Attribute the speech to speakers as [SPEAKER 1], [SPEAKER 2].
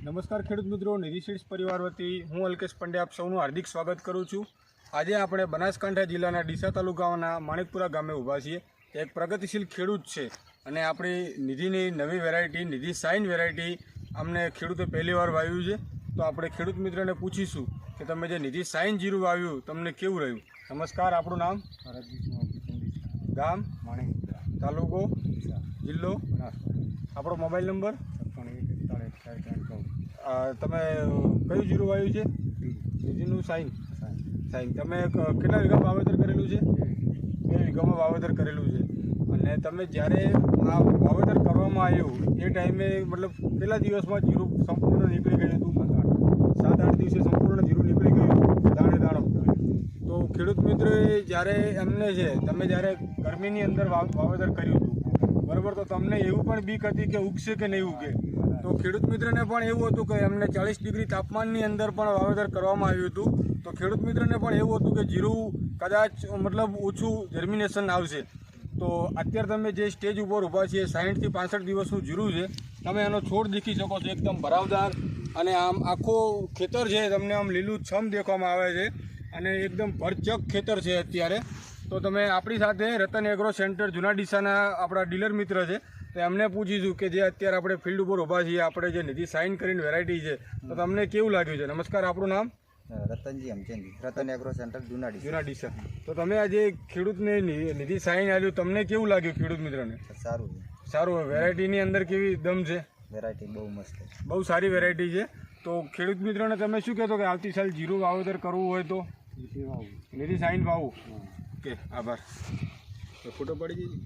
[SPEAKER 1] નમસ્કાર ખેડૂત મિત્રો, નિધિ સીડ્સ પરિવાર વતી હું અલ્કેશ પંડ્યા આપ સૌનું હાર્દિક સ્વાગત કરું છું। આજે આપણે બનાસકાંઠા જિલ્લાના ડીસા તાલુકાના માણેકપુરા ગામે ઊભા છીએ। એક પ્રગતિશીલ ખેડૂત છે અને આપણી નિધિની નવી વેરાયટી નિધિ શાઇન વેરાયટી અમને ખેડૂતે પહેલીવાર વાવ્યું છે। તો આપણે ખેડૂત મિત્રને પૂછીશું કે તમે જે નિધિ શાઇન જીરું વાવ્યું તમને કેવું રહ્યું। નમસ્કાર, આપણું નામ? ગામ?
[SPEAKER 2] માણેકપુરા,
[SPEAKER 1] તાલુકો?
[SPEAKER 2] જિલ્લો બનાસકાંઠા,
[SPEAKER 1] આપણો મોબાઈલ નંબર?
[SPEAKER 2] 56414114।
[SPEAKER 1] તમે કયું જીરું વાવ્યું છે? નિધિનું શાઇન। તમે કેટલા વીઘા વાવેતર કરેલું છે? 2 વીઘામાં વાવેતર કરેલું છે। અને તમે જ્યારે આ વાવેતર કરવામાં આવ્યું એ ટાઈમે મતલબ કેટલા દિવસમાં જીરું સંપૂર્ણ નીકળી ગયું હતું? 7-8 દિવસે સંપૂર્ણ જીરું નીકળી ગયું દાણે દાણો। તો ખેડૂત મિત્રોએ જ્યારે એમને છે તમે જ્યારે ગરમીની અંદર વાવેતર કર્યું હતું બરાબર, તો તમને એવું પણ બીક હતી કે ઉગશે કે નહીં ઉગે? તો ખેડૂત મિત્રને પણ એવું હતું કે એમને 40 ડિગ્રી તાપમાનની અંદર પણ વાવેતર કરવામાં આવ્યું હતું। તો ખેડૂત મિત્રને પણ એવું હતું કે જીરું કદાચ મતલબ ઓછું જર્મિનેશન આવશે। તો અત્યારે તમે જે સ્ટેજ ઉપર ઊભા છીએ 60 થી 65 દિવસનું જીરું છે, તમે એનો છોડ દેખી શકો છો, એકદમ ભરાવદાર અને આમ આખો ખેતર છે તમને આમ લીલું છમ દેખવામાં આવે છે અને એકદમ ભરચક ખેતર છે અત્યારે। તો તમે આપણી સાથે રતન એગ્રો સેન્ટર જૂના ડીસાના આપણા ડીલર મિત્ર છે, તો એમને પૂછીશું કે જે અત્યારે આપણે ફિલ્ડ ઉપર ઊભા છીએ, આપણે જે નિધિ શાઇન કરીને વેરાયટી છે, તો તમને કેવું લાગ્યું છે? નમસ્કાર, આપણું નામ?
[SPEAKER 2] રતનજી અમચેન્જી, રતન એગ્રો સેન્ટર જૂના
[SPEAKER 1] ડીસા। તો તમે આજે ખેડૂતને નિધિ શાઇન આવ્યું, તમને કેવું લાગ્યું ખેડૂત મિત્રને?
[SPEAKER 2] સારું છે,
[SPEAKER 1] સારું। વેરાયટીની અંદર કેવી દમ છે?
[SPEAKER 2] વેરાયટી બહુ મસ્ત છે,
[SPEAKER 1] બહુ સારી વેરાયટી છે। તો ખેડૂત મિત્રોને તમે શું કહેતો કે આવતી સાલ જીરું વાવેતર કરવું હોય તો નિધિ શાઇન વાવું? ઓકે, આભાર। તો ફોટો પડી જઈએ।